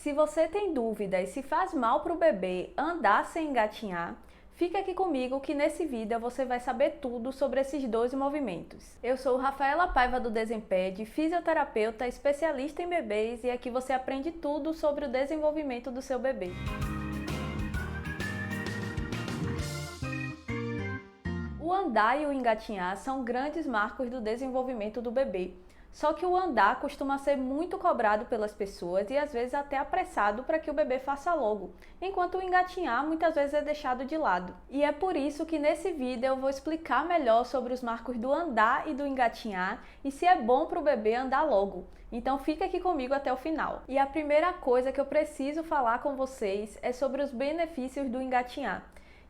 Se você tem dúvidas se faz mal para o bebê andar sem engatinhar, fica aqui comigo que nesse vídeo você vai saber tudo sobre esses dois movimentos. Eu sou Rafaela Paiva do Desemped, fisioterapeuta, especialista em bebês, e aqui você aprende tudo sobre o desenvolvimento do seu bebê. O andar e o engatinhar são grandes marcos do desenvolvimento do bebê. Só que o andar costuma ser muito cobrado pelas pessoas e às vezes até apressado para que o bebê faça logo, enquanto o engatinhar muitas vezes é deixado de lado. E é por isso que nesse vídeo eu vou explicar melhor sobre os marcos do andar e do engatinhar e se é bom para o bebê andar logo. Então fica aqui comigo até o final. E a primeira coisa que eu preciso falar com vocês é sobre os benefícios do engatinhar.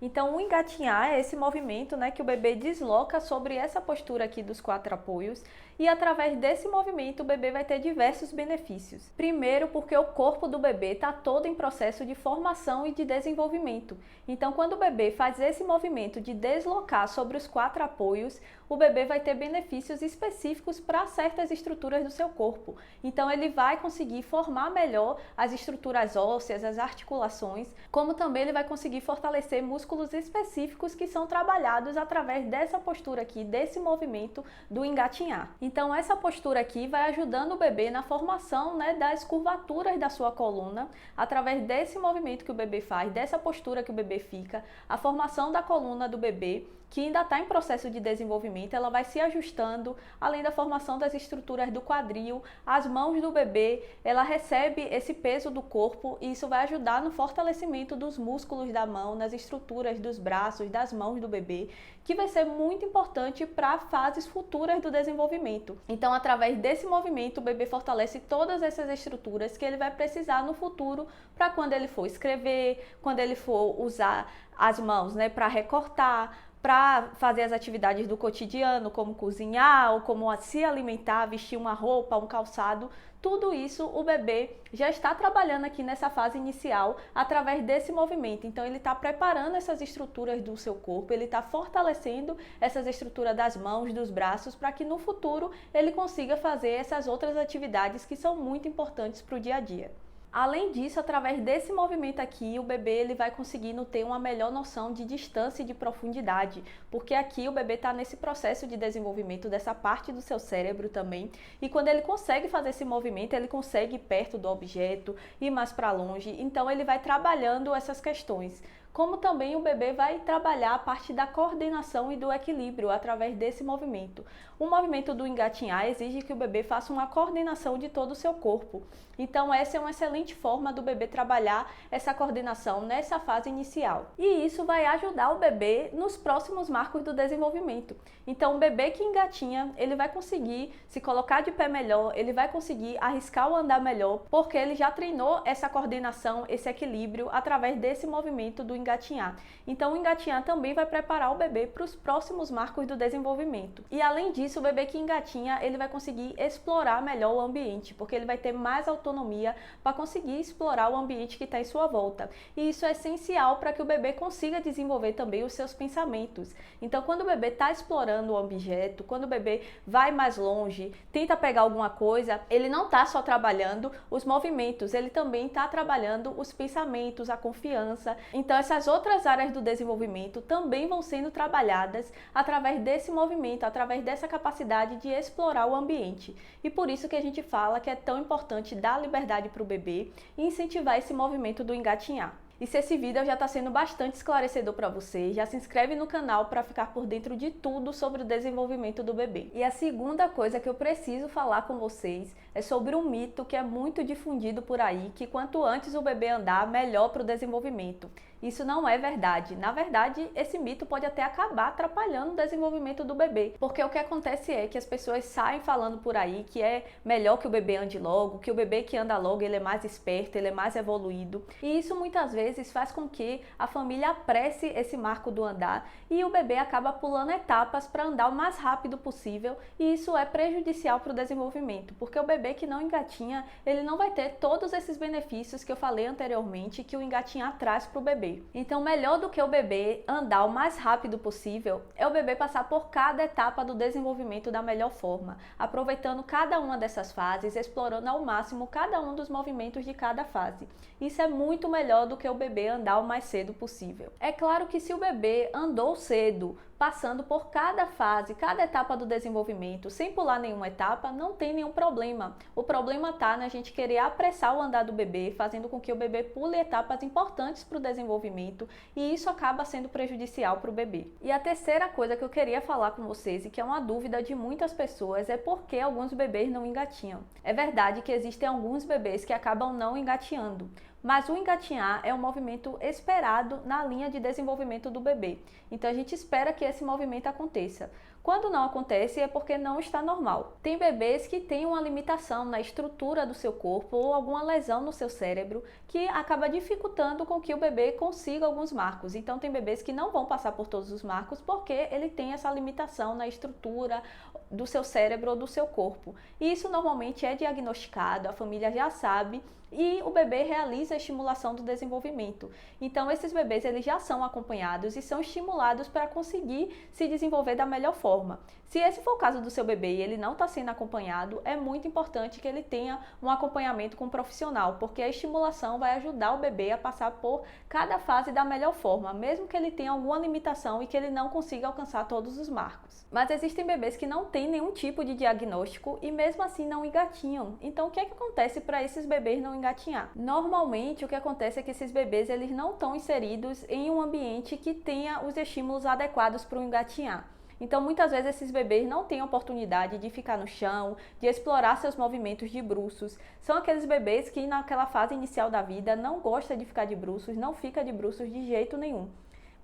Então, o engatinhar é esse movimento, que o bebê desloca sobre essa postura aqui dos 4 apoios, e através desse movimento o bebê vai ter diversos benefícios. Primeiro, porque o corpo do bebê está todo em processo de formação e de desenvolvimento. Então, quando o bebê faz esse movimento de deslocar sobre os 4 apoios, o bebê vai ter benefícios específicos para certas estruturas do seu corpo. Então, ele vai conseguir formar melhor as estruturas ósseas, as articulações, como também ele vai conseguir fortalecer músculos específicos que são trabalhados através dessa postura aqui, desse movimento do engatinhar. Então, essa postura aqui vai ajudando o bebê na formação, das curvaturas da sua coluna, através desse movimento que o bebê faz, dessa postura que o bebê fica, a formação da coluna do bebê, que ainda está em processo de desenvolvimento, ela vai se ajustando, além da formação das estruturas do quadril, as mãos do bebê, ela recebe esse peso do corpo e isso vai ajudar no fortalecimento dos músculos da mão, nas estruturas dos braços, das mãos do bebê, que vai ser muito importante para fases futuras do desenvolvimento. Então, através desse movimento, o bebê fortalece todas essas estruturas que ele vai precisar no futuro para quando ele for escrever, quando ele for usar as mãos, para recortar, para fazer as atividades do cotidiano, como cozinhar, ou como se alimentar, vestir uma roupa, um calçado. Tudo isso o bebê já está trabalhando aqui nessa fase inicial através desse movimento. Então ele está preparando essas estruturas do seu corpo, ele está fortalecendo essas estruturas das mãos, dos braços, para que no futuro ele consiga fazer essas outras atividades que são muito importantes para o dia a dia. Além disso, através desse movimento aqui, o bebê ele vai conseguindo ter uma melhor noção de distância e de profundidade, porque aqui o bebê está nesse processo de desenvolvimento dessa parte do seu cérebro também, e quando ele consegue fazer esse movimento, ele consegue ir perto do objeto, ir mais para longe, então ele vai trabalhando essas questões. Como também o bebê vai trabalhar a parte da coordenação e do equilíbrio através desse movimento. O movimento do engatinhar exige que o bebê faça uma coordenação de todo o seu corpo. Então essa é uma excelente forma do bebê trabalhar essa coordenação nessa fase inicial. E isso vai ajudar o bebê nos próximos marcos do desenvolvimento. Então o bebê que engatinha, ele vai conseguir se colocar de pé melhor, ele vai conseguir arriscar o andar melhor, porque ele já treinou essa coordenação, esse equilíbrio através desse movimento do engatinhar. Então o engatinhar também vai preparar o bebê para os próximos marcos do desenvolvimento. E além disso, o bebê que engatinha, ele vai conseguir explorar melhor o ambiente, porque ele vai ter mais autonomia para conseguir explorar o ambiente que está em sua volta. E isso é essencial para que o bebê consiga desenvolver também os seus pensamentos. Então, quando o bebê está explorando o objeto, quando o bebê vai mais longe, tenta pegar alguma coisa, ele não está só trabalhando os movimentos, ele também está trabalhando os pensamentos, a confiança. Então, essas outras áreas do desenvolvimento também vão sendo trabalhadas através desse movimento, através dessa capacidade de explorar o ambiente. E por isso que a gente fala que é tão importante dar liberdade para o bebê e incentivar esse movimento do engatinhar. E se esse vídeo já está sendo bastante esclarecedor para você, já se inscreve no canal para ficar por dentro de tudo sobre o desenvolvimento do bebê. E a segunda coisa que eu preciso falar com vocês é sobre um mito que é muito difundido por aí, que quanto antes o bebê andar, melhor para o desenvolvimento. Isso não é verdade. Na verdade, esse mito pode até acabar atrapalhando o desenvolvimento do bebê, porque o que acontece é que as pessoas saem falando por aí que é melhor que o bebê ande logo, que o bebê que anda logo ele é mais esperto, ele é mais evoluído. E isso muitas vezes vezes faz com que a família apresse esse marco do andar e o bebê acaba pulando etapas para andar o mais rápido possível, e isso é prejudicial para o desenvolvimento, porque o bebê que não engatinha, ele não vai ter todos esses benefícios que eu falei anteriormente que o engatinhar traz para o bebê. Então, melhor do que o bebê andar o mais rápido possível é o bebê passar por cada etapa do desenvolvimento da melhor forma, aproveitando cada uma dessas fases, explorando ao máximo cada um dos movimentos de cada fase. Isso é muito melhor do que o bebê andar o mais cedo possível. É claro que se o bebê andou cedo, passando por cada fase, cada etapa do desenvolvimento, sem pular nenhuma etapa, não tem nenhum problema. O problema está na gente querer apressar o andar do bebê, fazendo com que o bebê pule etapas importantes para o desenvolvimento, e isso acaba sendo prejudicial para o bebê. E a terceira coisa que eu queria falar com vocês, e que é uma dúvida de muitas pessoas, é por que alguns bebês não engatinham. É verdade que existem alguns bebês que acabam não engatinhando, mas o engatinhar é um movimento esperado na linha de desenvolvimento do bebê. Então a gente espera que esse movimento aconteça. Quando não acontece é porque não está normal. Tem bebês que têm uma limitação na estrutura do seu corpo ou alguma lesão no seu cérebro que acaba dificultando com que o bebê consiga alguns marcos. Então tem bebês que não vão passar por todos os marcos porque ele tem essa limitação na estrutura do seu cérebro ou do seu corpo. E isso normalmente é diagnosticado, a família já sabe, e o bebê realiza a estimulação do desenvolvimento. Então esses bebês eles já são acompanhados e são estimulados para conseguir se desenvolver da melhor forma. Se esse for o caso do seu bebê e ele não está sendo acompanhado, é muito importante que ele tenha um acompanhamento com um profissional, porque a estimulação vai ajudar o bebê a passar por cada fase da melhor forma, mesmo que ele tenha alguma limitação e que ele não consiga alcançar todos os marcos. Mas existem bebês que não têm nenhum tipo de diagnóstico e mesmo assim não engatinham. Então o que é que acontece para esses bebês não engatinhar? Normalmente o que acontece é que esses bebês eles não estão inseridos em um ambiente que tenha os estímulos adequados para o engatinhar. Então muitas vezes esses bebês não têm oportunidade de ficar no chão, de explorar seus movimentos de bruços. São aqueles bebês que naquela fase inicial da vida não gosta de ficar de bruços, não fica de bruços de jeito nenhum.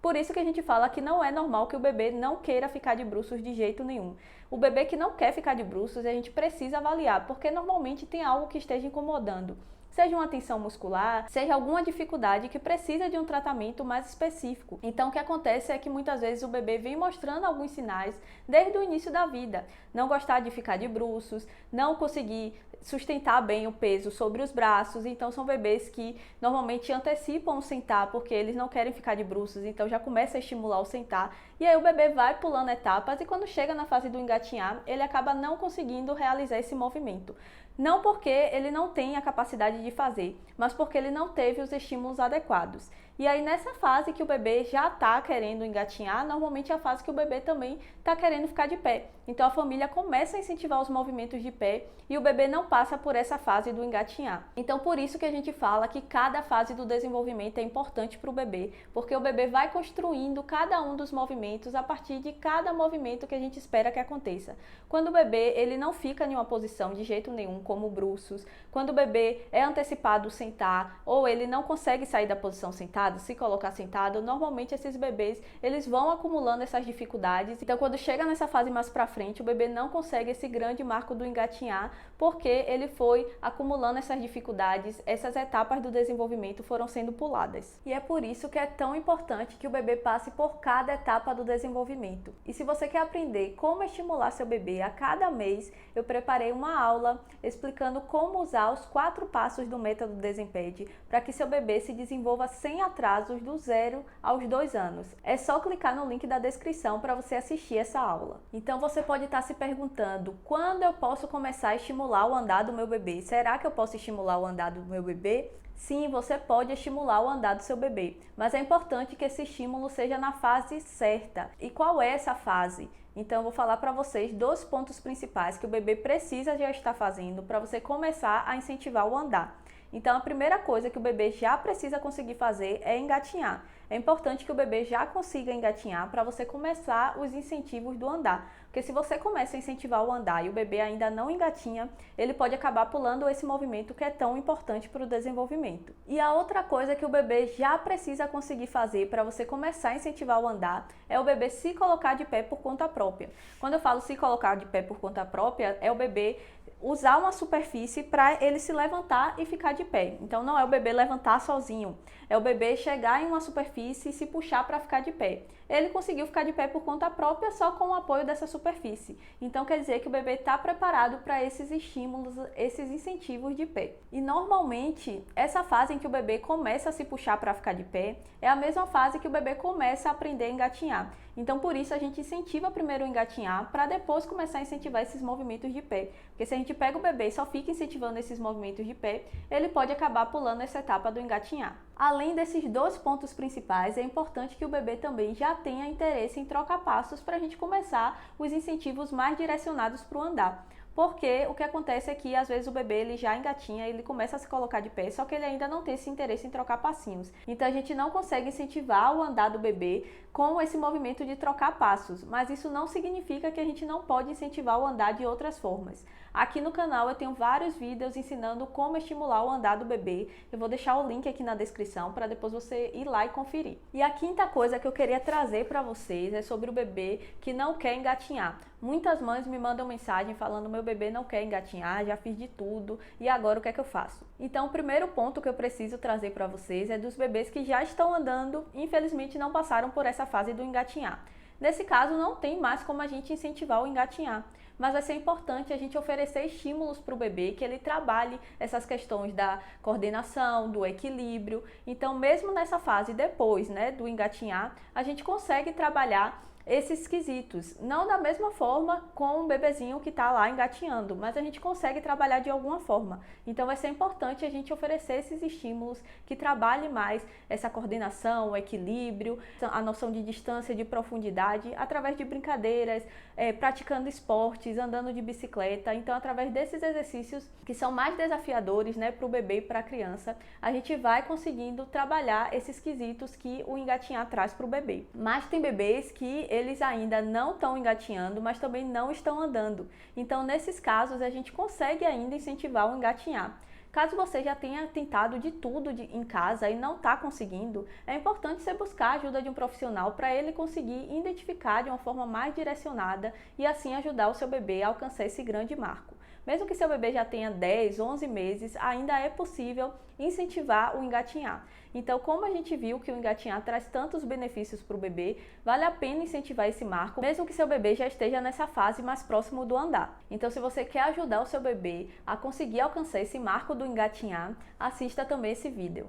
Por isso que a gente fala que não é normal que o bebê não queira ficar de bruços de jeito nenhum. O bebê que não quer ficar de bruços, a gente precisa avaliar, porque normalmente tem algo que esteja incomodando. Seja uma tensão muscular, seja alguma dificuldade que precisa de um tratamento mais específico. Então o que acontece é que muitas vezes o bebê vem mostrando alguns sinais desde o início da vida. Não gostar de ficar de bruços, não conseguir sustentar bem o peso sobre os braços. Então são bebês que normalmente antecipam o sentar porque eles não querem ficar de bruços, então já começa a estimular o sentar. E aí o bebê vai pulando etapas e quando chega na fase do engatinhar, ele acaba não conseguindo realizar esse movimento. Não porque ele não tem a capacidade de fazer, mas porque ele não teve os estímulos adequados. E aí nessa fase que o bebê já está querendo engatinhar, normalmente é a fase que o bebê também está querendo ficar de pé. Então a família começa a incentivar os movimentos de pé e o bebê não passa por essa fase do engatinhar. Então por isso que a gente fala que cada fase do desenvolvimento é importante para o bebê, porque o bebê vai construindo cada um dos movimentos a partir de cada movimento que a gente espera que aconteça. Quando o bebê ele não fica em uma posição de jeito nenhum, como bruços, quando o bebê é antecipado sentar ou ele não consegue sair da posição sentada, se colocar sentado, normalmente esses bebês eles vão acumulando essas dificuldades. Então quando chega nessa fase mais para frente, o bebê não consegue esse grande marco do engatinhar, porque ele foi acumulando essas dificuldades, essas etapas do desenvolvimento foram sendo puladas. E é por isso que é tão importante que o bebê passe por cada etapa do desenvolvimento. E se você quer aprender como estimular seu bebê a cada mês, eu preparei uma aula explicando como usar os 4 passos do método Desimpede para que seu bebê se desenvolva sem atrasos do 0 aos 2 anos. É só clicar no link da descrição para você assistir essa aula. Então você pode estar se perguntando, quando eu posso começar a estimular o andar do meu bebê? Será que eu posso estimular o andar do meu bebê? Sim, você pode estimular o andar do seu bebê, mas é importante que esse estímulo seja na fase certa. E qual é essa fase? Então eu vou falar para vocês 2 pontos principais que o bebê precisa já estar fazendo para você começar a incentivar o andar. Então a primeira coisa que o bebê já precisa conseguir fazer é engatinhar. É importante que o bebê já consiga engatinhar para você começar os incentivos do andar. Porque se você começa a incentivar o andar e o bebê ainda não engatinha, ele pode acabar pulando esse movimento que é tão importante para o desenvolvimento. E a outra coisa que o bebê já precisa conseguir fazer para você começar a incentivar o andar é o bebê se colocar de pé por conta própria. Quando eu falo se colocar de pé por conta própria, é o bebê usar uma superfície para ele se levantar e ficar de pé. Então não é o bebê levantar sozinho, é o bebê chegar em uma superfície e se puxar para ficar de pé. Ele conseguiu ficar de pé por conta própria só com o apoio dessa superfície. Então quer dizer que o bebê está preparado para esses estímulos, esses incentivos de pé. E normalmente essa fase em que o bebê começa a se puxar para ficar de pé é a mesma fase que o bebê começa a aprender a engatinhar. Então por isso a gente incentiva primeiro o engatinhar para depois começar a incentivar esses movimentos de pé. Porque se a gente pega o bebê e só fica incentivando esses movimentos de pé, ele pode acabar pulando essa etapa do engatinhar. Além desses dois pontos principais, é importante que o bebê também já tenha interesse em trocar passos para a gente começar os incentivos mais direcionados para o andar. Porque o que acontece é que às vezes o bebê ele já engatinha, ele começa a se colocar de pé, só que ele ainda não tem esse interesse em trocar passinhos. Então a gente não consegue incentivar o andar do bebê com esse movimento de trocar passos, mas isso não significa que a gente não pode incentivar o andar de outras formas. Aqui no canal eu tenho vários vídeos ensinando como estimular o andar do bebê. Eu vou deixar o link aqui na descrição para depois você ir lá e conferir. E a quinta coisa que eu queria trazer para vocês é sobre o bebê que não quer engatinhar. Muitas mães me mandam mensagem falando: meu bebê não quer engatinhar, já fiz de tudo e agora o que é que eu faço? Então o primeiro ponto que eu preciso trazer para vocês é dos bebês que já estão andando e infelizmente não passaram por essa fase do engatinhar. Nesse caso não tem mais como a gente incentivar o engatinhar, mas vai ser importante a gente oferecer estímulos para o bebê, que ele trabalhe essas questões da coordenação, do equilíbrio. Então mesmo nessa fase depois, do engatinhar, a gente consegue trabalhar esses quesitos, não da mesma forma com o bebezinho que está lá engatinhando, mas a gente consegue trabalhar de alguma forma. Então vai ser importante a gente oferecer esses estímulos que trabalhem mais essa coordenação, o equilíbrio, a noção de distância, de profundidade, através de brincadeiras, praticando esportes, andando de bicicleta. Então através desses exercícios que são mais desafiadores para o bebê e para a criança, a gente vai conseguindo trabalhar esses quesitos que o engatinhar traz para o bebê. Mas tem bebês que eles ainda não estão engatinhando, mas também não estão andando. Então, nesses casos, a gente consegue ainda incentivar o engatinhar. Caso você já tenha tentado de tudo em casa e não está conseguindo, é importante você buscar a ajuda de um profissional para ele conseguir identificar de uma forma mais direcionada e assim ajudar o seu bebê a alcançar esse grande marco. Mesmo que seu bebê já tenha 10, 11 meses, ainda é possível incentivar o engatinhar. Então, como a gente viu que o engatinhar traz tantos benefícios para o bebê, vale a pena incentivar esse marco, mesmo que seu bebê já esteja nessa fase mais próximo do andar. Então, se você quer ajudar o seu bebê a conseguir alcançar esse marco do engatinhar, assista também esse vídeo.